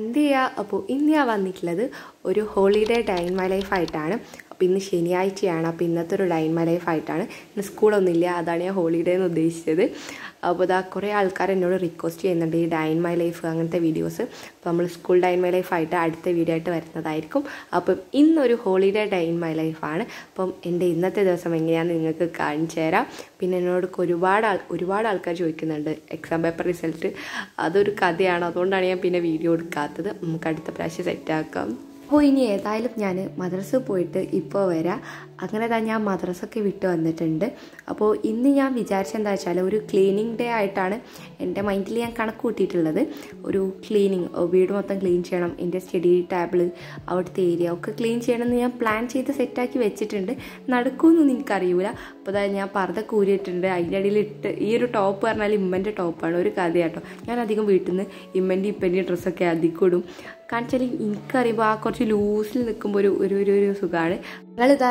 എന്തിയാ അപ്പോൾ ഇന്ന് ഞാൻ വന്നിട്ടുള്ളത് ഒരു holiday day in my life ആയിട്ടാണ്. അപ്പോൾ ഇന്ന് ശനിയാഴ്ചയാണ്. അപ്പോൾ ഇന്നത്തെ ഒരു ഡേ ഇൻ മൈ ലൈഫ് ആയിട്ടാണ്. ഇന്ന് സ്കൂളൊന്നുമില്ല, അതാണ് ഞാൻ ഹോളിഡേ എന്ന് ഉദ്ദേശിച്ചത്. അപ്പോൾ ഇതാ കുറേ ആൾക്കാർ എന്നോട് റിക്വസ്റ്റ് ചെയ്യുന്നുണ്ട് ഈ ഡേ ഇൻ മൈ ലൈഫ് അങ്ങനത്തെ വീഡിയോസ്. അപ്പോൾ നമ്മൾ school day in my life ആയിട്ട് അടുത്ത വീഡിയോ ആയിട്ട് വരുന്നതായിരിക്കും. അപ്പം ഇന്നൊരു ഹോളിഡേ ഡേ ഇൻ മൈ ലൈഫാണ്. അപ്പം എൻ്റെ ഇന്നത്തെ ദിവസം എങ്ങനെയാണെന്ന് നിങ്ങൾക്ക് കാണിച്ചു തരാം. പിന്നെ എന്നോട് ഒരുപാട് ആൾക്കാർ ചോദിക്കുന്നുണ്ട് എക്സാം പേപ്പർ റിസൾട്ട്, അതൊരു കഥയാണ്. അതുകൊണ്ടാണ് ഞാൻ പിന്നെ വീഡിയോ എടുക്കാത്തത്. നമുക്ക് അടുത്ത പ്രാവശ്യം സെറ്റാക്കാം. അപ്പോൾ ഇനി ഏതായാലും ഞാൻ മദ്രസ പോയിട്ട് ഇപ്പോൾ വരാം. അങ്ങനെ തന്നെ ഞാൻ മദ്രസൊക്കെ വിട്ട് വന്നിട്ടുണ്ട്. അപ്പോൾ ഇന്ന് ഞാൻ വിചാരിച്ചെന്താ വെച്ചാൽ ഒരു ക്ലീനിങ് ഡേ ആയിട്ടാണ് എൻ്റെ മൈൻഡിൽ ഞാൻ കണക്ക് കൂട്ടിയിട്ടുള്ളത്. ഒരു ക്ലീനിങ്, വീട് മൊത്തം ക്ലീൻ ചെയ്യണം, എൻ്റെ സ്റ്റഡി ടേബിള്, അവിടുത്തെ ഏരിയ ഒക്കെ ക്ലീൻ ചെയ്യണമെന്ന് ഞാൻ പ്ലാൻ ചെയ്ത് സെറ്റാക്കി വെച്ചിട്ടുണ്ട്. നടക്കുമെന്നൊന്നും എനിക്കറിയില്ല. അപ്പോൾ അതായത് ഞാൻ പർദ്ദ കൂരിയിട്ടുണ്ട്. അതിൻ്റെ അടിയിൽ ഈ ഒരു ടോപ്പ് പറഞ്ഞാൽ ഇമ്മൻ്റെ ടോപ്പാണ്. ഒരു കഥ കേട്ടോ. ഞാൻ അധികം വീട്ടിൽ നിന്ന് ഇപ്പൻ്റെയും ഡ്രസ്സൊക്കെ അധികം ഇടും. കാണിച്ചാൽ എനിക്കറിയുമ്പോൾ ആ കുറച്ച് ലൂസിൽ നിൽക്കുമ്പോൾ ഒരു സുഖമാണ്.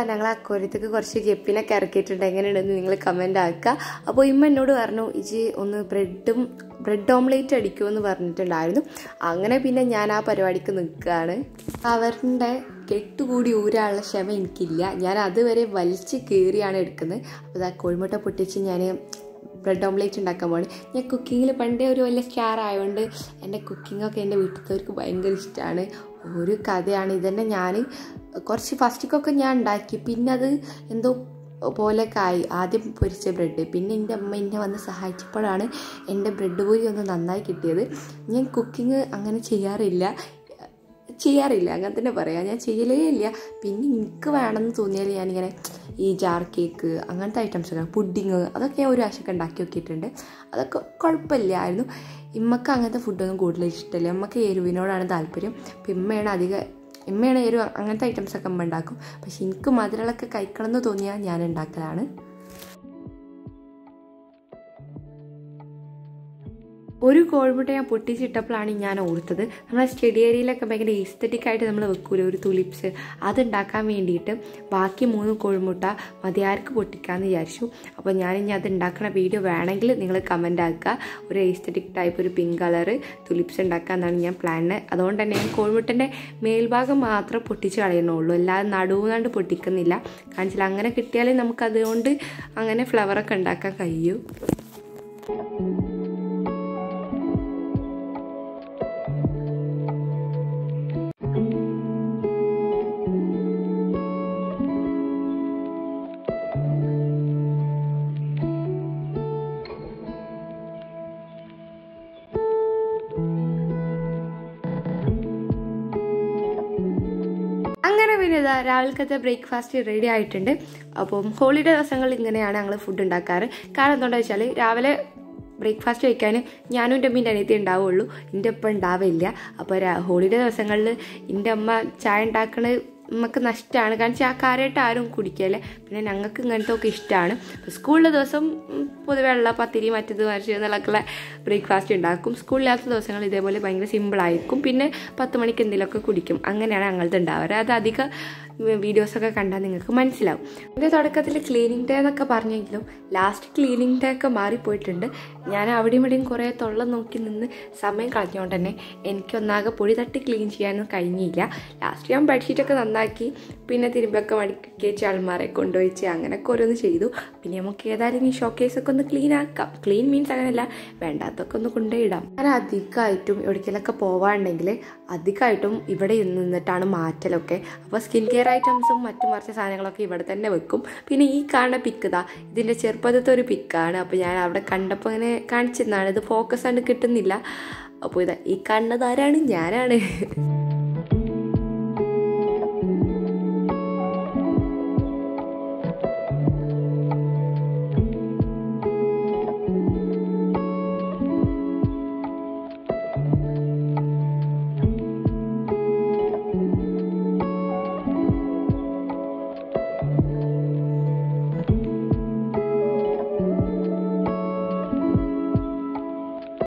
ഞങ്ങൾ അക്കോരത്തേക്ക് കുറച്ച് ഗപ്പിനൊക്കെ ഇറക്കിയിട്ടുണ്ട്. എങ്ങനെയുണ്ടെന്ന് നിങ്ങൾ കമൻ്റ് ആക്കുക. അപ്പോൾ ഇമ്മ എന്നോട് പറഞ്ഞു ഇജി ഒന്ന് ബ്രെഡ് ഓംലേറ്റ് അടിക്കുമെന്ന് പറഞ്ഞിട്ടുണ്ടായിരുന്നു. അങ്ങനെ പിന്നെ ഞാൻ ആ പരിപാടിക്ക് നിൽക്കുകയാണ്. അവരുടെ കെട്ടുകൂടി ഊരാനുള്ള ക്ഷമ എനിക്കില്ല. ഞാൻ അതുവരെ വലിച്ച് കീറിയാണ് എടുക്കുന്നത്. അപ്പോൾ ആ കോഴിമുട്ട പൊട്ടിച്ച് ഞാൻ ബ്രെഡ് ഓംലേറ്റ് ഉണ്ടാക്കാൻ പോവാണ്. ഞാൻ കുക്കിങ്ങിൽ പണ്ടേ ഒരു വലിയ സ്റ്റാർ ആയതുകൊണ്ട് എൻ്റെ കുക്കിങ്ങൊക്കെ എൻ്റെ വീട്ടിലവർക്ക് ഭയങ്കര ഇഷ്ടമാണ്. ഒരു കഥയാണ്. ഇതന്നെ ഞാൻ കുറച്ച് ഫസ്റ്റിക്കൊക്കെ ഞാൻ ഉണ്ടാക്കി, പിന്നെ അത് എന്തോ പോലെയൊക്കെ ആയി. ആദ്യം പൊരിച്ച ബ്രെഡ്, പിന്നെ എൻ്റെ അമ്മ എന്നെ വന്ന് സഹായിച്ചപ്പോഴാണ് എൻ്റെ ബ്രെഡ് പൊരി ഒന്ന് നന്നായി കിട്ടിയത്. ഞാൻ കുക്കിങ് അങ്ങനെ ചെയ്യാറില്ല, അങ്ങനെ തന്നെ പറയാം. ഞാൻ ചെയ്യലേ ഇല്ല. പിന്നെ എനിക്ക് വേണമെന്ന് തോന്നിയാൽ ഞാനിങ്ങനെ ഈ ജാർ കേക്ക് അങ്ങനത്തെ ഐറ്റംസൊക്കെ, പുഡിങ്, അതൊക്കെ ഞാൻ ഒരു ആശയൊക്കെ ഉണ്ടാക്കി നോക്കിയിട്ടുണ്ട്. അതൊക്കെ കുഴപ്പമില്ലായിരുന്നു. ഇമ്മക്ക് അങ്ങനത്തെ ഫുഡൊന്നും കൂടുതൽ ഇഷ്ടമില്ല. ഇമ്മക്ക് എരിവിനോടാണ് താല്പര്യം. അപ്പം ഇമ്മയാണ് എരിവ് അങ്ങനത്തെ ഐറ്റംസൊക്കെ അമ്മ ഉണ്ടാക്കും. പക്ഷെ എനിക്ക് മധുരങ്ങളൊക്കെ കഴിക്കണം എന്ന് തോന്നിയാൽ ഞാൻ ഉണ്ടാക്കലാണ്. ഒരു കോഴിമുട്ട ഞാൻ പൊട്ടിച്ചിട്ടപ്പോഴാണ് ഞാൻ ഓർത്തത്, നമ്മളെ സ്റ്റഡി ഏരിയയിലൊക്കെ ഭയങ്കര ഈസ്തറ്റിക് ആയിട്ട് നമ്മൾ വെക്കൂല ഒരു തുലിപ്സ്, അതുണ്ടാക്കാൻ വേണ്ടിയിട്ട് ബാക്കി 3 കോഴിമുട്ട മതിയാർക്ക് പൊട്ടിക്കാമെന്ന് വിചാരിച്ചു. അപ്പോൾ ഞാനിനി അത് ഉണ്ടാക്കുന്ന വീഡിയോ വേണമെങ്കിൽ നിങ്ങൾ കമൻ്റ് ആക്കുക. ഒരു ഈസ്തറ്റിക് ടൈപ്പ് ഒരു പിങ്ക് കളറ് തുലിപ്സ് ഉണ്ടാക്കാമെന്നാണ് ഞാൻ പ്ലാന്. അതുകൊണ്ട് തന്നെ ഞാൻ കോഴിമുട്ടൻ്റെ മേൽഭാഗം മാത്രം പൊട്ടിച്ച് കളയണുള്ളൂ, അല്ലാതെ നടുവുന്നാണ്ട് പൊട്ടിക്കുന്നില്ല. കാണിച്ചില്ല, അങ്ങനെ കിട്ടിയാലേ നമുക്കതുകൊണ്ട് അങ്ങനെ ഫ്ലവറൊക്കെ ഉണ്ടാക്കാൻ കഴിയൂ. അങ്ങനെ പിന്നെ ഇതാ രാവിലത്തെ ബ്രേക്ക്ഫാസ്റ്റ് റെഡി ആയിട്ടുണ്ട്. അപ്പം ഹോളിഡേ ദിവസങ്ങളിൽ ഇങ്ങനെയാണ് ഞങ്ങൾ ഫുഡ് ഉണ്ടാക്കാറ്. കാരണം എന്താണെന്ന് വെച്ചാൽ രാവിലെ ബ്രേക്ക്ഫാസ്റ്റ് കഴിക്കാൻ ഞാനും എൻ്റെ അമ്മേൻ്റെ അനിയത്തി ഉണ്ടാവുള്ളൂ, എൻ്റെ ഒപ്പം ഉണ്ടാവില്ല. അപ്പോൾ ഹോളിഡേ ദിവസങ്ങളിൽ എൻ്റെ അമ്മ ചായ ഉണ്ടാക്കണത് നമുക്ക് നഷ്ടമാണ്. കാരണം വെച്ചാൽ ആ കാര്യമായിട്ട് ആരും കുടിക്കല്ലേ. പിന്നെ ഞങ്ങൾക്ക് ഇങ്ങനത്തെ ഒക്കെ ഇഷ്ടമാണ്. സ്കൂളിലെ ദിവസം പൊതുവെ ഉള്ള പത്തിരി മറ്റത് മറിച്ച് എന്നുള്ളൊക്കെ ബ്രേക്ക്ഫാസ്റ്റ് ഉണ്ടാക്കും. സ്കൂളില്ലാത്ത ദിവസങ്ങൾ ഇതേപോലെ ഭയങ്കര സിമ്പിളായിരിക്കും. പിന്നെ 10 മണിക്ക് എന്തെങ്കിലുമൊക്കെ കുടിക്കും. അങ്ങനെയാണ് ഞങ്ങളത് ഉണ്ടാവാറ്. അത് അധികം വീഡിയോസൊക്കെ കണ്ടാൽ നിങ്ങൾക്ക് മനസ്സിലാവും. എൻ്റെ തുടക്കത്തിൽ ക്ലീനിങ് ഡേ എന്നൊക്കെ പറഞ്ഞെങ്കിലും ലാസ്റ്റ് ക്ലീനിങ് ഡേ ഒക്കെ മാറിപ്പോയിട്ടുണ്ട്. ഞാൻ അവിടെയും ഇവിടെയും കുറേ തൊള്ള നോക്കി നിന്ന് സമയം കളഞ്ഞുകൊണ്ട് തന്നെ എനിക്കൊന്നാകെ പൊടി തട്ടി ക്ലീൻ ചെയ്യാനൊന്നും കഴിഞ്ഞില്ല. ലാസ്റ്റ് ഞാൻ ബെഡ്ഷീറ്റൊക്കെ നന്നാക്കി, പിന്നെ തിരുമ്പൊക്കെ മടക്കി അൾമാരെ കൊണ്ടുപോയിച്ച് അങ്ങനെയൊക്കെ ഓരോന്ന് ചെയ്തു. പിന്നെ നമുക്ക് ഏതായാലും ഈ ഷോക്കേസൊക്കെ ഒന്ന് ക്ലീൻ ആക്കാം. ക്ലീൻ മീൻസ് അങ്ങനെയല്ല, വേണ്ടാത്തൊക്കെ ഒന്ന് കൊണ്ടുപോയിടാം. ഞാൻ അധികമായിട്ടും എവിടേക്കെങ്കിലൊക്കെ പോവാണ്ടെങ്കിൽ അധികമായിട്ടും ഇവിടെ നിന്നിട്ടാണ് മാറ്റലൊക്കെ. അപ്പോൾ സ്കിൻ കെയർ ഐറ്റംസും മറ്റും മറിച്ച സാധനങ്ങളൊക്കെ ഇവിടെ തന്നെ വെക്കും. പിന്നെ ഈ കാണുന്ന പിക്ക് ഇതാ ഇതിൻ്റെ ചെറുപ്പത്തെ ഒരു പിക്കാണ്. അപ്പോൾ ഞാൻ അവിടെ കണ്ടപ്പോൾ ഇങ്ങനെ കാണിച്ചിരുന്നതാണ്. ഇത് ഫോക്കസ് ആണ് കിട്ടുന്നില്ല. അപ്പോൾ ഇതാ ഈ കാണുന്നത് ആരാണ്? ഞാനാണ്.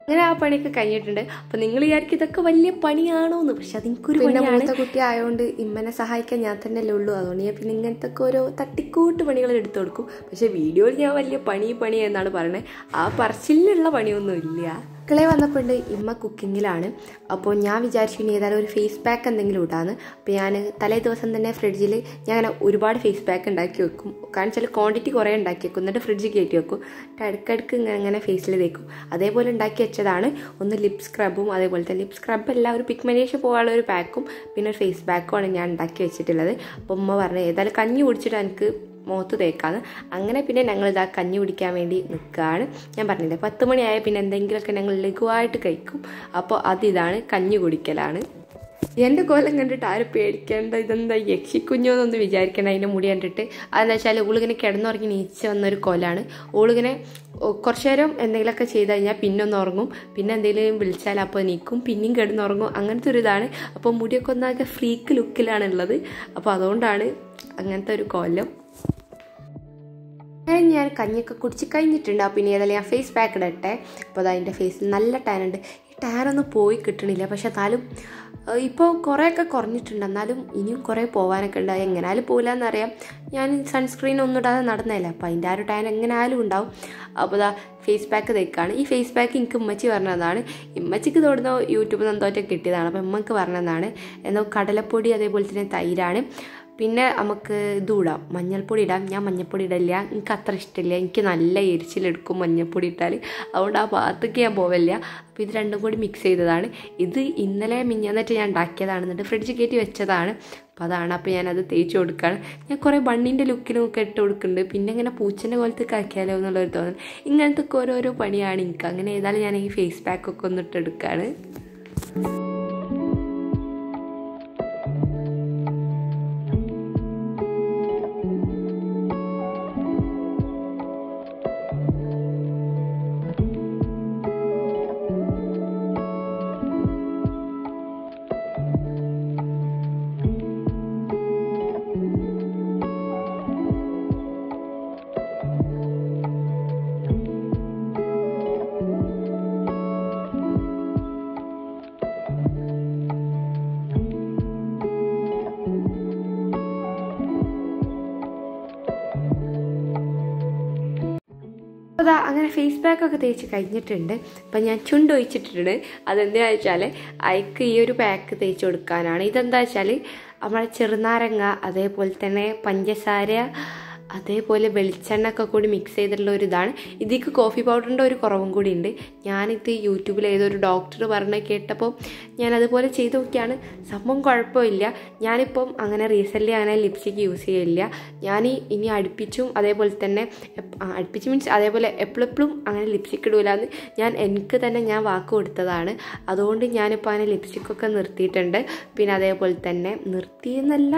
അങ്ങനെ ആ പണിയൊക്കെ കഴിഞ്ഞിട്ടുണ്ട്. അപ്പോൾ നിങ്ങൾ വിചാരിക്കും ഇതൊക്കെ വലിയ പണിയാണോന്ന്. പക്ഷെ അതെനിക്കൊരു പണിയാണ്. കുട്ടി ആയതുകൊണ്ട് ഇമ്മനെ സഹായിക്കാൻ ഞാൻ തന്നെയല്ലേ ഉള്ളൂ. അതുകൊണ്ട് ഞാൻ പിന്നെ ഇങ്ങനത്തെ ഒക്കെ ഓരോ തട്ടിക്കൂട്ട് പണികൾ എടുത്തു കൊടുക്കും. പക്ഷെ വീഡിയോയിൽ ഞാൻ വലിയ പണി എന്നാണ് പറയുന്നത്. ആ പറച്ചിലുള്ള പണിയൊന്നും ഇല്ല. അടുക്കള വന്നപ്പോൾ ഇമ്മ കുക്കിങ്ങിലാണ്. അപ്പോൾ ഞാൻ വിചാരിച്ചു ഇനി ഏതായാലും ഒരു ഫേസ് പാക്ക് എന്തെങ്കിലും ഇടാന്ന്. അപ്പോൾ ഞാൻ തലേ ദിവസം തന്നെ ഫ്രിഡ്ജിൽ ഞാൻ അങ്ങനെ ഒരുപാട് ഫേസ് പാക്ക് ഉണ്ടാക്കി വെക്കും. കാരണം വെച്ചാൽ ക്വാണ്ടിറ്റി കുറേ ഉണ്ടാക്കി വെക്കും, എന്നിട്ട് ഫ്രിഡ്ജിൽ കയറ്റി വെക്കും. ഇടയ്ക്കിടയ്ക്ക് ഇങ്ങനെ ഫേസിൽ തേക്കും. അതേപോലെ ഉണ്ടാക്കി വെച്ചതാണ് ഒന്ന് ലിപ് സ്ക്രബും, അതേപോലെ തന്നെ ലിപ് സ്ക്രബല്ല, ഒരു പിഗ്മെന്റേഷൻ പോകാനുള്ള ഒരു പാക്കും പിന്നെ ഒരു ഫേസ് പാക്കുമാണ് ഞാൻ ഉണ്ടാക്കി വെച്ചിട്ടുള്ളത്. അപ്പോൾ ഉമ്മ പറഞ്ഞു ഏതായാലും കഞ്ഞി കുടിച്ചിട്ട് എനിക്ക് മുഖത്ത് തേക്കാന്ന്. അങ്ങനെ പിന്നെ ഞങ്ങളിതാ കഞ്ഞി കുടിക്കാൻ വേണ്ടി നിൽക്കുകയാണ്. ഞാൻ പറഞ്ഞില്ലേ 10 മണിയായ പിന്നെ എന്തെങ്കിലുമൊക്കെ ഞങ്ങൾ ലഘുവായിട്ട് കഴിക്കും. അപ്പോൾ അതിതാണ് കഞ്ഞി കുടിക്കലാണ്. എൻ്റെ കോലം കണ്ടിട്ട് ആരും പേടിക്കേണ്ട, ഇതെന്താ യക്ഷിക്കുഞ്ഞോന്നൊന്ന് വിചാരിക്കേണ്ട അതിൻ്റെ മുടി കണ്ടിട്ട്. അതെന്താ വെച്ചാൽ ഓളിങ്ങനെ കിടന്നുറങ്ങി നീച്ച് വന്നൊരു കോലാണ്. ഓളിങ്ങനെ കുറച്ചു നേരം എന്തെങ്കിലുമൊക്കെ ചെയ്ത് കഴിഞ്ഞാൽ പിന്നെ ഒന്ന് ഉറങ്ങും, പിന്നെ എന്തെങ്കിലും വിളിച്ചാൽ അപ്പോൾ നീക്കും, പിന്നെയും കിടന്നുറങ്ങും. അങ്ങനത്തെ ഒരു ഇതാണ്. അപ്പോൾ മുടിയൊക്കെ ഒന്നാകെ ഫ്രീക്ക് ലുക്കിലാണുള്ളത്. അപ്പോൾ അതുകൊണ്ടാണ് അങ്ങനത്തെ ഒരു കോലം. ഞാൻ കഞ്ഞിയൊക്കെ കുടിച്ച് കഴിഞ്ഞിട്ടുണ്ട്. പിന്നെ ഏതായാലും ഞാൻ ഫേസ് പാക്ക് ഇടട്ടെ. അപ്പോൾ അതിൻ്റെ ഫേസിൽ നല്ല ടാൻ ഉണ്ട്. ഈ ടാനൊന്നും പോയി കിട്ടണില്ല. പക്ഷെ എന്നാലും ഇപ്പോൾ കുറേയൊക്കെ കുറഞ്ഞിട്ടുണ്ട്. എന്നാലും ഇനിയും കുറേ പോകാനൊക്കെ ഉണ്ട്. എങ്ങനെയാലും പോകില്ല എന്നറിയാം. ഞാൻ സൺസ്ക്രീൻ ഒന്നും ഇടാതെ നടന്നതല്ല. അപ്പോൾ അതിൻ്റെ ആ ഒരു ടാൻ എങ്ങനെയാലും ഉണ്ടാവും. അപ്പോൾ ഇതാ ഫേസ് പാക്ക് തേക്കാണ്. ഈ ഫേസ് പാക്ക് എനിക്ക് ഉമ്മച്ചി പറഞ്ഞതാണ്. ഉമ്മച്ചിക്ക് തോന്നുന്ന യൂട്യൂബിൽ എന്തോറ്റം കിട്ടിയതാണ്. അപ്പോൾ ഉമ്മക്ക് പറഞ്ഞതാണ് എന്തോ കടലപ്പൊടി അതേപോലെ തന്നെ തൈരാണ്. പിന്നെ നമുക്ക് ഇതും ഇടാം, മഞ്ഞൾപ്പൊടി ഇടാം. ഞാൻ മഞ്ഞൾപ്പൊടി ഇടില്ല, എനിക്ക് അത്ര ഇഷ്ടമില്ല. എനിക്ക് നല്ല എരിച്ചിലെടുക്കും മഞ്ഞൾപ്പൊടി ഇട്ടാൽ. അതുകൊണ്ട് ആ ഭാഗത്തേക്ക് ഞാൻ പോവില്ല. അപ്പോൾ ഇത് രണ്ടും കൂടി മിക്സ് ചെയ്തതാണ്. ഇത് ഇന്നലെ മിഞ്ഞാന്നിട്ട് ഞാൻ ഉണ്ടാക്കിയതാണ്, എന്നിട്ട് ഫ്രിഡ്ജിൽ കയറ്റി വെച്ചതാണ്. അപ്പോൾ അതാണ്. അപ്പോൾ ഞാനത് തേച്ച് കൊടുക്കുകയാണ്. ഞാൻ കുറേ ബണ്ണിൻ്റെ ലുക്കിനൊക്കെ ഇട്ട് കൊടുക്കുന്നുണ്ട്. പിന്നെ ഇങ്ങനെ പൂച്ചൻ്റെ പോലത്തെ ആക്കിയാലോ എന്നുള്ളൊരു തോന്നൽ. ഇങ്ങനത്തെ ഓരോരോ പണിയാണ് എനിക്ക്. അങ്ങനെ ഏതായാലും ഞാൻ ഈ ഫേസ് പാക്കൊക്കെ ഒന്ന് ഇട്ടെടുക്കുകയാണ്. അപ്പോൾ അങ്ങനെ ഫേസ് പാക്കൊക്കെ തേച്ച് കഴിഞ്ഞിട്ടുണ്ട്. അപ്പം ഞാൻ ചുണ്ട് ഒഴിച്ചിട്ടുണ്ട്. അതെന്താണെന്ന് വെച്ചാൽ അയക്ക് ഈ ഒരു പാക്ക് തേച്ച് കൊടുക്കാനാണ്. ഇതെന്താ വെച്ചാൽ നമ്മളെ ചെറുനാരങ്ങ അതേപോലെ തന്നെ പഞ്ചസാര അതേപോലെ വെളിച്ചെണ്ണ ഒക്കെ കൂടി മിക്സ് ചെയ്തിട്ടുള്ള ഒരു ഇതാണ്. ഇതിക്ക് കോഫി പൗഡറിൻ്റെ ഒരു കുറവും കൂടി ഉണ്ട്. ഞാനിത് യൂട്യൂബിൽ ഏതൊരു ഡോക്ടർ പറഞ്ഞ് കേട്ടപ്പോൾ ഞാനതുപോലെ ചെയ്ത് നോക്കിയാണ്. സംഭവം കുഴപ്പമില്ല. ഞാനിപ്പം അങ്ങനെ റീസെൻ്റ്ലി അങ്ങനെ ലിപ്സ്റ്റിക്ക് യൂസ് ചെയ്യില്ല. ഞാൻ ഇനി അടുപ്പിച്ചും അതേപോലെ തന്നെ അടുപ്പിച്ച് മീൻസ് അതേപോലെ എപ്പോഴും അങ്ങനെ ലിപ്സ്റ്റിക്ക് ഇടൂലാന്ന് എനിക്ക് തന്നെ ഞാൻ വാക്ക് കൊടുത്തതാണ്. അതുകൊണ്ട് ഞാനിപ്പോൾ അങ്ങനെ ലിപ്സ്റ്റിക്കൊക്കെ നിർത്തിയിട്ടുണ്ട്. പിന്നെ അതേപോലെ തന്നെ നിർത്തിയെന്നല്ല,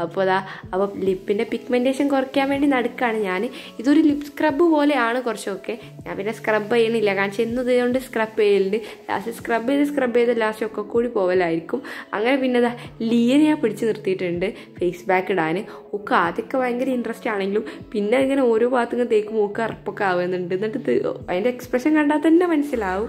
അപ്പോൾ ലിപ്പിൻ്റെ പിഗ്മെൻറ്റേഷൻ കുറയ്ക്കാൻ വേണ്ടി നടക്കുകയാണ് ഞാൻ. ഇതൊരു ലിപ് സ്ക്രബ് പോലെയാണ് കുറച്ചൊക്കെ. ഞാൻ പിന്നെ സ്ക്രബ് ചെയ്യണില്ല, കാരണം ചെന്നത് കൊണ്ട് സ്ക്രബ് ചെയ്യലുണ്ട്. ലാസ്റ്റ് സ്ക്രബ് ചെയ്ത് ലാസ്റ്റ് ഒക്കെ കൂടി പോവലായിരിക്കും. അങ്ങനെ പിന്നെ ലിയനെ ഞാൻ പിടിച്ച് നിർത്തിയിട്ടുണ്ട് ഫേസ് പാക്ക് ഇടാൻ. ഒക്കെ ആദ്യമൊക്കെ ഭയങ്കര ഇൻട്രസ്റ്റ് ആണെങ്കിലും പിന്നെ ഇങ്ങനെ ഓരോ ഭാഗത്തും തേക്കും ഒക്കെ അറപ്പൊക്കെ ആവുന്നുണ്ട്. എന്നിട്ട് അതിൻ്റെ എക്സ്പ്രഷൻ കണ്ടാൽ തന്നെ മനസ്സിലാവും.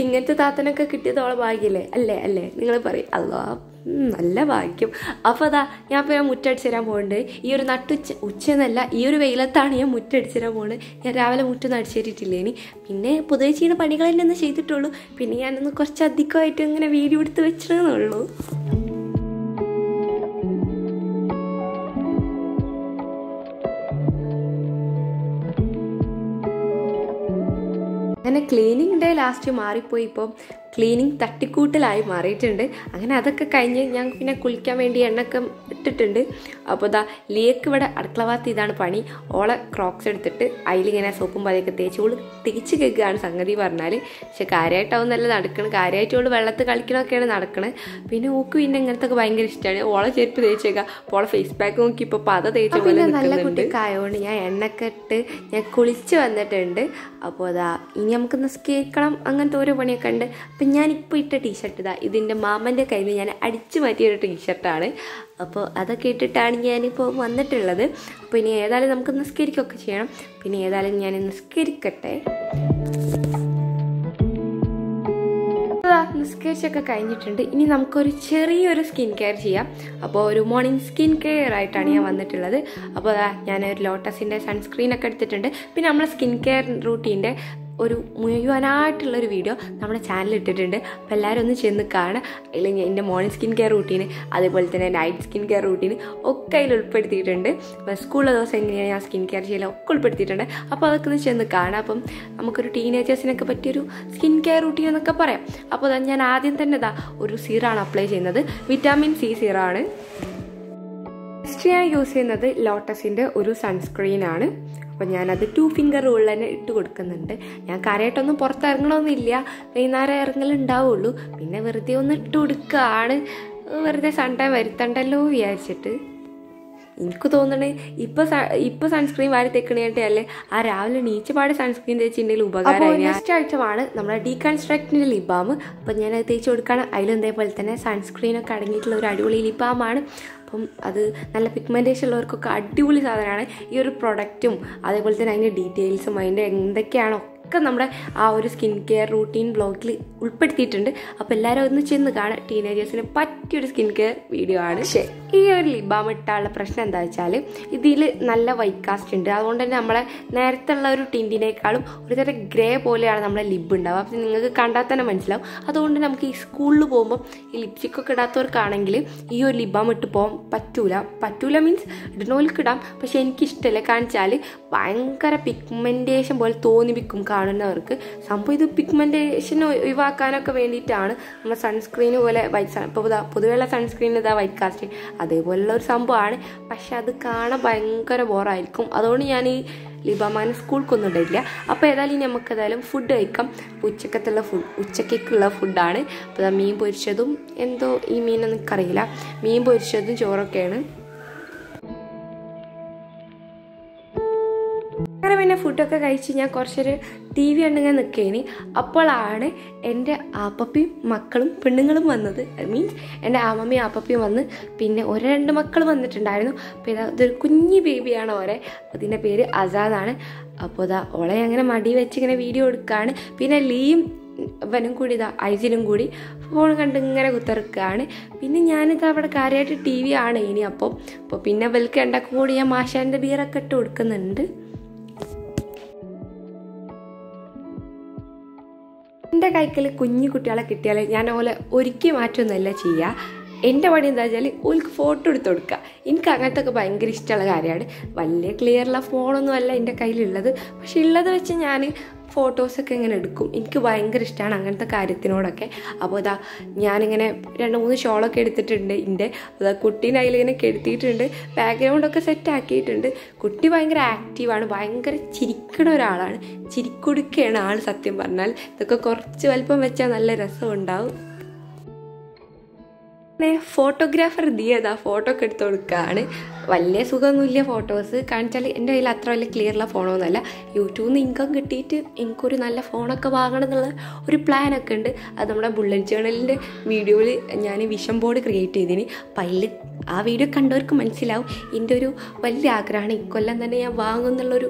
ഇങ്ങനത്തെ താത്തനൊക്കെ കിട്ടിയതോളം ഭാഗ്യല്ലേ? അല്ലേ നിങ്ങൾ പറയും. അല്ലാ നല്ല ഭാഗ്യം. അപ്പോൾ ഞാൻ ഇപ്പോൾ മുറ്റടിച്ച് തരാൻ പോകുന്നുണ്ട്. ഈ ഒരു ഉച്ചയെന്നല്ല, ഈ ഒരു വെയിലത്താണ് ഞാൻ മുറ്റടിച്ച് തരാൻ പോകുന്നത്. ഞാൻ രാവിലെ മുറ്റൊന്നും അടിച്ചേരിട്ടില്ലേനി. പിന്നെ പൊതുവെ ചെയ്യുന്ന പണികളെല്ലാം ഒന്ന് ചെയ്തിട്ടുള്ളൂ. പിന്നെ ഞാനൊന്ന് കുറച്ചധികമായിട്ട് ഇങ്ങനെ വീഡിയോ എടുത്ത് വെച്ചിരുന്നുള്ളൂ. അങ്ങനെ ക്ലീനിങ് ഡേ ലാസ്റ്റ് മാറിപ്പോയി. ഇപ്പം ക്ലീനിങ് തട്ടിക്കൂട്ടലായി മാറിയിട്ടുണ്ട്. അങ്ങനെ അതൊക്കെ കഴിഞ്ഞ് ഞാൻ പിന്നെ കുളിക്കാൻ വേണ്ടി എണ്ണൊക്കെ ഇട്ടിട്ടുണ്ട്. അപ്പോൾ ലിയക്ക് ഇവിടെ അടുക്കള ഭാഗത്ത് ഇതാണ് പണി. ഓളെ ക്രോക്സ് എടുത്തിട്ട് അതിലിങ്ങനെ സോപ്പും പതയൊക്കെ തേച്ച് ഓള് തിരിച്ച് കേൾക്കുകയാണ് സംഗതി പറഞ്ഞാൽ. പക്ഷെ കാര്യമായിട്ടാവും നല്ല നടക്കണം. കാര്യമായിട്ട് ഓള് വെള്ളത്തിൽ കളിക്കണമൊക്കെയാണ് നടക്കണത്. പിന്നെ ഓക്ക് പിന്നെ ഇങ്ങനത്തെ ഭയങ്കര ഇഷ്ടമാണ്. ഓളെ ചെരുപ്പ് തേച്ചേക്കാം. അപ്പോൾ ഓളെ ഫേസ് പാക്ക് നോക്കി ഇപ്പോൾ പത തേച്ച പോലെ നല്ല കുട്ടിക്കായതുകൊണ്ട് ഞാൻ എണ്ണൊക്കെ ഇട്ട് ഞാൻ കുളിച്ച് വന്നിട്ടുണ്ട്. അപ്പോൾ ഇനി നമുക്കൊന്ന് കേൾക്കണം, അങ്ങനത്തെ ഓരോ പണിയൊക്കെ ഉണ്ട്. അപ്പം ഞാനിപ്പോൾ ഇട്ട ടീഷർട്ട് ഇതാ ഇതിൻ്റെ മാമൻ്റെ കയ്യിൽ നിന്ന് ഞാൻ അടിച്ചു മാറ്റിയൊരു ടീഷർട്ടാണ്. അപ്പോൾ അതൊക്കെ ഇട്ടിട്ടാണ് ഞാനിപ്പോൾ വന്നിട്ടുള്ളത്. അപ്പോൾ ഇനി ഏതായാലും നമുക്ക് നിസ്കരിക്കുകയൊക്കെ ചെയ്യണം. പിന്നെ ഏതായാലും ഞാൻ നിസ്കരിക്കട്ടെ. നിസ്കരിച്ചൊക്കെ കഴിഞ്ഞിട്ടുണ്ട്. ഇനി നമുക്കൊരു ചെറിയൊരു സ്കിൻ കെയർ ചെയ്യാം. അപ്പോൾ ഒരു മോർണിംഗ് സ്കിൻ കെയർ ആയിട്ടാണ് ഞാൻ വന്നിട്ടുള്ളത്. അപ്പോൾ ഞാൻ ഒരു ലോട്ടസിൻ്റെ സൺസ്ക്രീനൊക്കെ എടുത്തിട്ടുണ്ട്. പിന്നെ നമ്മളെ സ്കിൻ കെയർ റൂട്ടീൻ്റെ ഒരു മുഴുവനായിട്ടുള്ളൊരു വീഡിയോ നമ്മുടെ ചാനലിൽ ഇട്ടിട്ടുണ്ട്. അപ്പോൾ എല്ലാവരും ഒന്ന് ചെന്ന് കാണുക. അല്ലെങ്കിൽ എൻ്റെ മോർണിംഗ് സ്കിൻ കെയർ റൂട്ടീന് അതേപോലെ തന്നെ നൈറ്റ് സ്കിൻ കെയർ റൂട്ടീന് ഒക്കെ അതിൽ ഉൾപ്പെടുത്തിയിട്ടുണ്ട്. അപ്പോൾ സ്കൂളിലെ ദിവസം എങ്ങനെയാണ് ഞാൻ സ്കിൻ കെയർ ചെയ്യലും ഒക്കെ ഉൾപ്പെടുത്തിയിട്ടുണ്ട്. അപ്പോൾ അതൊക്കെ ഒന്ന് ചെന്ന് കാണാം. അപ്പം നമുക്കൊരു ടീനേജേഴ്സിനൊക്കെ പറ്റിയൊരു സ്കിൻ കെയർ റൂട്ടീൻ എന്നൊക്കെ പറയാം. അപ്പോൾ ഞാൻ ആദ്യം തന്നെ ഒരു സീറാണ് അപ്ലൈ ചെയ്യുന്നത്. വിറ്റാമിൻ സി സീറാണ്. നെക്സ്റ്റ് ഞാൻ യൂസ് ചെയ്യുന്നത് ലോട്ടസിൻ്റെ ഒരു സൺസ്ക്രീനാണ്. അപ്പോൾ ഞാനത് 2 ഫിംഗർ റൂളിൽ തന്നെ ഇട്ട് കൊടുക്കുന്നുണ്ട്. ഞാൻ കാര്യമായിട്ടൊന്നും പുറത്തിറങ്ങണമെന്നില്ല, വൈകുന്നേരം ഇറങ്ങലുണ്ടാവുള്ളൂ. പിന്നെ വെറുതെ ഒന്ന് ഇട്ട് കൊടുക്കുകയാണ്, വെറുതെ സൺടൈം വരുത്തണ്ടല്ലോ വിചാരിച്ചിട്ട്. എനിക്ക് തോന്നണേ ഇപ്പൊ സൺസ്ക്രീൻ വാരി തെക്കണേട്ടെ അല്ലേ ആ രാവിലെ നീച്ചപാട് സൺസ്ക്രീൻ തേച്ചിട്ടുണ്ടെങ്കിൽ ഉപകാരമായി. നെക്സ്റ്റ് ഐറ്റമാണ് നമ്മുടെ ഡീകൺസ്ട്രക്റ്റിൻ്റെ ലിപ് ബാം. അപ്പം ഞാനത് തേച്ച് കൊടുക്കുകയാണ്. അതിലെന്തേപോലെ തന്നെ സൺസ്ക്രീനൊക്കെ അടങ്ങിയിട്ടുള്ള ഒരു അടിപൊളി ലിപ് ബാമാണ്. അപ്പം അത് നല്ല പിഗ്മെൻറ്റേഷൻ ഉള്ളവർക്കൊക്കെ അടിപൊളി സാധനമാണ്. ഈ ഒരു പ്രൊഡക്റ്റും അതേപോലെ തന്നെ അതിൻ്റെ ഡീറ്റെയിൽസും അതിൻ്റെ എന്തൊക്കെയാണോ ഒക്കെ നമ്മുടെ ആ ഒരു സ്കിൻ കെയർ റൂട്ടീൻ ബ്ലോഗിൽ ഉൾപ്പെടുത്തിയിട്ടുണ്ട്. അപ്പോൾ എല്ലാവരും ഒന്ന് ചെന്ന് കാണാം. ടീനേജേഴ്സിന് പറ്റിയൊരു സ്കിൻ കെയർ വീഡിയോ ആണ്. പക്ഷേ ഈ ഒരു ലിപ് ബാം ഇട്ടാനുള്ള പ്രശ്നം എന്താ വെച്ചാൽ ഇതിൽ നല്ല വൈറ്റ് കാസ്റ്റ് ഉണ്ട്. അതുകൊണ്ട് തന്നെ നമ്മളെ നേരത്തെ ഉള്ള ഒരു ടിൻറ്റിനേക്കാളും ഒരു തരം ഗ്രേ പോലെയാണ് നമ്മളെ ലിബ് ഉണ്ടാവുക. അപ്പം നിങ്ങൾക്ക് കണ്ടാൽ തന്നെ മനസ്സിലാവും. അതുകൊണ്ട് നമുക്ക് ഈ സ്കൂളിൽ പോകുമ്പോൾ ഈ ലിപ്സ്റ്റിക്കൊക്കെ ഇടാത്തവർക്കാണെങ്കിൽ ഈ ഒരു ലിപ് ബാം ഇട്ട് പോകാൻ പറ്റൂല മീൻസ് ഇടുന്നോൽക്ക് ഇടാം. പക്ഷെ എനിക്കിഷ്ടമല്ല. കാണിച്ചാൽ ഭയങ്കര പിഗ്മെൻറ്റേഷൻ പോലെ തോന്നിപ്പിക്കും കാണുന്നവർക്ക്. സംഭവം ഇത് പിഗ്മെൻറ്റേഷൻ ഒഴിവാക്കാനൊക്കെ വേണ്ടിയിട്ടാണ്. നമ്മൾ സൺസ്ക്രീൻ പോലെ ഇപ്പോൾ പൊതുവെയുള്ള സൺസ്ക്രീൻ ഇതാ വൈറ്റ് കാസ്റ്റ് അതേപോലുള്ള ഒരു സംഭവമാണ്. പക്ഷെ അത് കാണാൻ ഭയങ്കര ബോറായിരിക്കും. അതുകൊണ്ട് ഞാൻ ഈ ലിപ് ബാം അങ്ങനെ സ്കൂൾക്കൊന്നും ഇടില്ല. അപ്പോൾ ഏതായാലും നമുക്ക് ഏതായാലും ഫുഡ് കഴിക്കാം. ഉച്ചക്കേക്കുള്ള ഫുഡാണ്. അപ്പോൾ മീൻ പൊരിച്ചതും എന്തോ ഈ മീനൊന്നും എനിക്കറിയില്ല. മീൻ പൊരിച്ചതും ചോറൊക്കെയാണ്. അങ്ങനെ പിന്നെ ഫുഡൊക്കെ കഴിച്ച് ഞാൻ കുറച്ചൊരു TV കണ്ടിങ്ങനെ നിൽക്കേനി. അപ്പോഴാണ് എൻ്റെ ആപ്പപ്പിയും മക്കളും പെണ്ണുങ്ങളും വന്നത്. മീൻസ് എൻ്റെ ആമമ്മയും ആപ്പപ്പിയും വന്ന് പിന്നെ 1-2 മക്കൾ വന്നിട്ടുണ്ടായിരുന്നു. അപ്പോൾ ഇതൊരു കുഞ്ഞു ബേബിയാണ് ഓരെ. അതിൻ്റെ പേര് അസാദാണ്. അപ്പോൾ ഓളെ അങ്ങനെ മടി വെച്ച് ഇങ്ങനെ വീഡിയോ എടുക്കുകയാണ്. പിന്നെ ലീയും ഇവനും കൂടി ഐസിനും കൂടി ഫോൺ കണ്ട് ഇങ്ങനെ കുത്തിറക്കുകയാണ്. പിന്നെ ഞാനിത് അവിടെ കാര്യമായിട്ട് TV ആണ് ഇനി. അപ്പോൾ പിന്നെ ഇവർക്ക് രണ്ടാക്കും കൂടി ഞാൻ മാഷാൻ്റെ ബീറൊക്കെ ഇട്ട് കൊടുക്കുന്നുണ്ട്. എൻ്റെ കൈക്കൽ കുഞ്ഞു കുട്ടികളെ കിട്ടിയാൽ ഞാൻ ഓലെ ഒരുക്കി മാറ്റമൊന്നുമല്ല ചെയ്യുക. എൻ്റെ പണി എന്താ വെച്ചാൽ ഓൾക്ക് ഫോട്ടോ എടുത്ത് കൊടുക്കുക. എനിക്ക് അങ്ങനത്തെ ഒക്കെ ഭയങ്കര ഇഷ്ടമുള്ള കാര്യമാണ്. വലിയ ക്ലിയറുള്ള ഫോണൊന്നും അല്ല എൻ്റെ കയ്യിലുള്ളത്. പക്ഷെ ഉള്ളത് വെച്ച് ഞാൻ ഫോട്ടോസൊക്കെ ഇങ്ങനെ എടുക്കും. എനിക്ക് ഭയങ്കര ഇഷ്ടമാണ് അങ്ങനത്തെ കാര്യത്തിനോടൊക്കെ. അപ്പോൾ ഞാനിങ്ങനെ 2-3 ഷോളൊക്കെ എടുത്തിട്ടുണ്ട്. കുട്ടീൻ്റെ അതിലിങ്ങനെ കെടുത്തിയിട്ടുണ്ട്. ബാക്ക്ഗ്രൗണ്ടൊക്കെ സെറ്റ് ആക്കിയിട്ടുണ്ട്. കുട്ടി ഭയങ്കര ആക്റ്റീവാണ്, ഭയങ്കര ചിരിക്കണ ഒരാളാണ്. ചിരിക്കുടുക്കുകയാണ് ആൾ. സത്യം പറഞ്ഞാൽ ഇതൊക്കെ കുറച്ച് വലിപ്പം വെച്ചാൽ നല്ല രസമുണ്ടാവും. ഫോട്ടോഗ്രാഫർ ദിയതാ ഫോട്ടോ ഒക്കെ എടുത്ത് കൊടുക്കുകയാണ്. വലിയ സുഖമൊന്നുമില്ല ഫോട്ടോസ് കാണിച്ചാൽ. എൻ്റെ കയ്യിൽ അത്ര വലിയ ക്ലിയറുള്ള ഫോണൊന്നുമല്ല. യൂട്യൂബിൽ നിന്ന് ഇൻകം കിട്ടിയിട്ട് എനിക്കൊരു നല്ല ഫോണൊക്കെ വാങ്ങണം എന്നുള്ള ഒരു പ്ലാനൊക്കെ ഉണ്ട്. അത് നമ്മുടെ ബുള്ളറ്റ് ജേർണലിൻ്റെ വീഡിയോയിൽ ഞാൻ വിഷൻ ബോർഡ് ക്രിയേറ്റ് ചെയ്തിന്. അപ്പം അതിൽ ആ വീഡിയോ കണ്ടവർക്ക് മനസ്സിലാവും എൻ്റെ ഒരു വലിയ ആഗ്രഹമാണ്. ഇക്കൊല്ലം തന്നെ ഞാൻ വാങ്ങുന്നുള്ളൊരു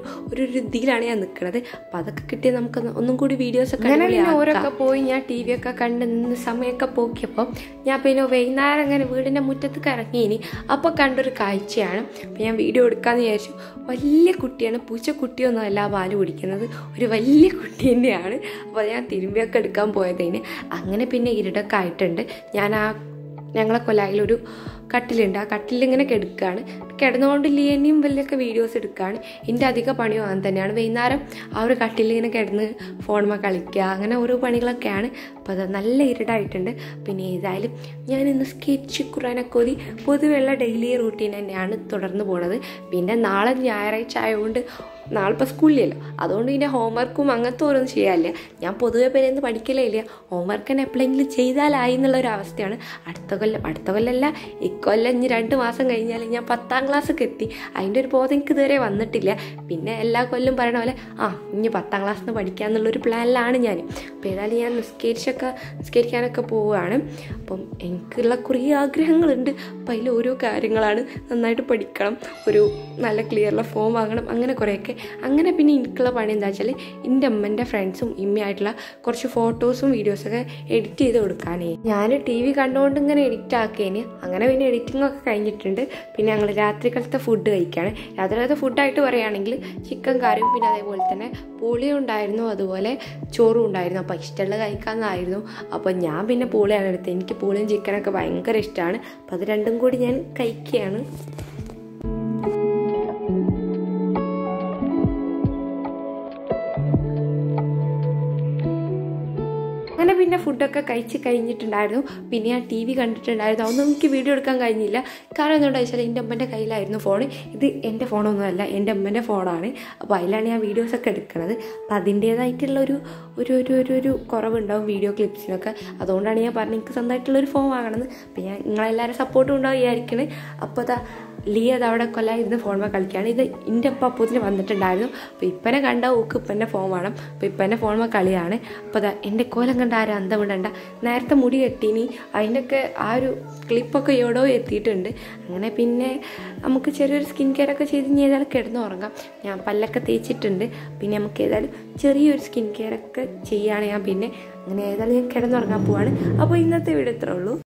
ഇതിലാണ് ഞാൻ നിൽക്കുന്നത്. അപ്പം അതൊക്കെ കിട്ടിയാൽ നമുക്ക് ഒന്നും കൂടി വീഡിയോസൊക്കെ ഓരോക്കെ പോയി ഞാൻ TV ഒക്കെ കണ്ട് നിന്ന് സമയമൊക്കെ പോക്കിയപ്പോൾ ഞാൻ പിന്നെ വൈകുന്നേരം അങ്ങനെ വീടിൻ്റെ മുറ്റത്തേക്ക് ഇറങ്ങിയിനി. അപ്പോൾ കണ്ടൊരു കാഴ്ചയാണ്. അപ്പോൾ ഞാൻ വീഡിയോ എടുക്കാമെന്ന് വിചാരിച്ചു. വലിയ കുട്ടിയാണ്, പൂച്ചക്കുട്ടിയൊന്നും അല്ല പാല് കുടിക്കുന്നത്, ഒരു വലിയ കുട്ടി തന്നെയാണ്. അപ്പോൾ ഞാൻ തിരുമ്പിയൊക്കെ എടുക്കാൻ പോയതിന് അങ്ങനെ പിന്നെ ഇരുടൊക്കെ ആയിട്ടുണ്ട്. ഞങ്ങളെ കൊലായിലൊരു കട്ടിലുണ്ട്. ആ കട്ടിലിങ്ങനെ കിടക്കുകയാണ്. കിടന്നുകൊണ്ട് ലിയനെയും വലിയൊക്കെ വീഡിയോസ് എടുക്കുകയാണ്. എൻ്റെ അധിക പണിയും അങ്ങനെ തന്നെയാണ്. വൈകുന്നേരം ആ ഒരു കട്ടിലിങ്ങനെ കിടന്ന് ഫോണുമ്മ കളിക്കുക, അങ്ങനെ ഓരോ പണികളൊക്കെയാണ്. അപ്പോൾ അത് നല്ല ഇരുടായിട്ടുണ്ട്. പിന്നെ ഏതായാലും ഞാൻ ഇന്ന് സ്കെച്ച് ഖുറാനൊക്കെ ഓതി പൊതുവെയുള്ള ഡെയിലി റൂട്ടീൻ തന്നെയാണ് തുടർന്ന് പോണത്. പിന്നെ നാളെ ഞായറാഴ്ച ആയതുകൊണ്ട് നാളെ ഇപ്പോൾ സ്കൂളിലല്ലോ, അതുകൊണ്ട് പിന്നെ ഹോംവർക്കും അങ്ങനത്തെ ഓരോന്നും ചെയ്യാനില്ല. ഞാൻ പൊതുവെ പേരെന്ന് പഠിക്കലേ ഇല്ല, ഹോംവർക്ക് തന്നെ എപ്പോഴെങ്കിലും ചെയ്താലായി എന്നുള്ളൊരവസ്ഥയാണ്. അടുത്ത കൊല്ലമല്ല, ഇക്കൊല്ലം ഇനി 2 മാസം കഴിഞ്ഞാൽ ഞാൻ 10ാം ക്ലാസ്സൊക്കെ എത്തി. അതിൻ്റെ ഒരു ബോധം എനിക്ക് ഇതുവരെ വന്നിട്ടില്ല. പിന്നെ എല്ലാ കൊല്ലം പറയണ പോലെ ഇനി 10ാം ക്ലാസ്സിൽ നിന്ന് പഠിക്കാമെന്നുള്ളൊരു പ്ലാനിലാണ് ഞാൻ. അപ്പോൾ ഏതായാലും ഞാൻ നിസ്കരിക്കാനൊക്കെ പോവുകയാണ്. അപ്പം എനിക്കുള്ള കുറേ ആഗ്രഹങ്ങളുണ്ട്. അപ്പം അതിൽ ഓരോ കാര്യങ്ങളാണ്. നന്നായിട്ട് പഠിക്കണം, ഒരു നല്ല ക്ലിയറുള്ള ഫോം വാങ്ങണം, അങ്ങനെ കുറേയൊക്കെ. അങ്ങനെ പിന്നെ എനിക്കുള്ള പണി എന്താ വെച്ചാൽ എൻ്റെ അമ്മേൻ്റെ ഫ്രണ്ട്സും ഇമ്മയായിട്ടുള്ള കുറച്ച് ഫോട്ടോസും വീഡിയോസൊക്കെ എഡിറ്റ് ചെയ്ത് കൊടുക്കാനേ. ഞാൻ TV കണ്ടുകൊണ്ട് ഇങ്ങനെ എഡിറ്റ് ആക്കിയതിന് അങ്ങനെ പിന്നെ എഡിറ്റിംഗ് ഒക്കെ കഴിഞ്ഞിട്ടുണ്ട്. പിന്നെ ഞങ്ങൾ രാത്രികാലത്തെ ഫുഡ് കഴിക്കുകയാണ്. രാത്രികാലത്തെ ഫുഡായിട്ട് പറയുകയാണെങ്കിൽ ചിക്കൻ കറിയും പിന്നെ അതേപോലെ തന്നെ പൂളിയും ഉണ്ടായിരുന്നു, അതുപോലെ ചോറും ഉണ്ടായിരുന്നു. അപ്പോൾ ഇഷ്ടമുള്ളത് കഴിക്കാമെന്നായിരുന്നു. അപ്പോൾ ഞാൻ പിന്നെ പൂളിയാണ് എടുത്തത്. എനിക്ക് പൂളിയും ചിക്കനൊക്കെ ഭയങ്കര ഇഷ്ടമാണ്. അപ്പോൾ അത് രണ്ടും കൂടി ഞാൻ കഴിക്കുകയാണ്. അങ്ങനെ പിന്നെ ഫുഡൊക്കെ കഴിച്ച് കഴിഞ്ഞിട്ടുണ്ടായിരുന്നു. പിന്നെ ഞാൻ TV കണ്ടിട്ടുണ്ടായിരുന്നു. അതൊന്നും എനിക്ക് വീഡിയോ എടുക്കാൻ കഴിഞ്ഞില്ല. കാരണം എന്താണെന്ന് വെച്ചാൽ എൻ്റെ അമ്മേൻ്റെ കയ്യിലായിരുന്നു ഫോൺ. ഇത് എൻ്റെ ഫോണൊന്നുമല്ല, എൻ്റെ അമ്മേൻ്റെ ഫോണാണ്. അപ്പോൾ അതിലാണ് ഞാൻ വീഡിയോസൊക്കെ എടുക്കുന്നത്. അപ്പോൾ അതിൻ്റേതായിട്ടുള്ള ഒരു കുറവുണ്ടാവും വീഡിയോ ക്ലിപ്സിനൊക്കെ. അതുകൊണ്ടാണ് ഞാൻ പറഞ്ഞത് എനിക്ക് സ്വന്തമായിട്ടുള്ളൊരു ഫോൺ വാങ്ങണമെന്ന്. അപ്പോൾ ഞാൻ നിങ്ങളെല്ലാവരും സപ്പോർട്ടും ഉണ്ടാവും വിചാരിക്കണേ. അപ്പോൾ ലിയ അത് അവിടെ കൊല്ലായിരുന്ന് ഫോണിൽ കളിക്കുകയാണ്. ഇത് എൻ്റെ അപ്പം അപ്പൂത്തിന് വന്നിട്ടുണ്ടായിരുന്നു. അപ്പോൾ ഇപ്പനെ കണ്ട ഓക്ക് ഇപ്പൻ്റെ ഫോൺ വേണം. അപ്പോൾ ഇപ്പൻ്റെ ഫോണിൽ കളിയാണ്. അപ്പോൾ എൻ്റെ കോലം കണ്ട ആരും അന്തം വിടണ്ട. നേരത്തെ മുടി കെട്ടീനി, അതിൻ്റെയൊക്കെ ആ ഒരു ക്ലിപ്പൊക്കെ എവിടെയോ എത്തിയിട്ടുണ്ട്. അങ്ങനെ പിന്നെ നമുക്ക് ചെറിയൊരു സ്കിൻ കെയർ ഒക്കെ ചെയ്ത് ഏതായാലും കിടന്നുറങ്ങാം. ഞാൻ പല്ലൊക്കെ തേച്ചിട്ടുണ്ട്. പിന്നെ നമുക്ക് ഏതായാലും ചെറിയൊരു സ്കിൻ കെയർ ഒക്കെ ചെയ്യുകയാണ് ഞാൻ. പിന്നെ അങ്ങനെ ഏതായാലും ഞാൻ കിടന്നുറങ്ങാൻ പോവാണ്. അപ്പോൾ ഇന്നത്തെ വീഡിയോ ഇത്രേ ഉള്ളൂ.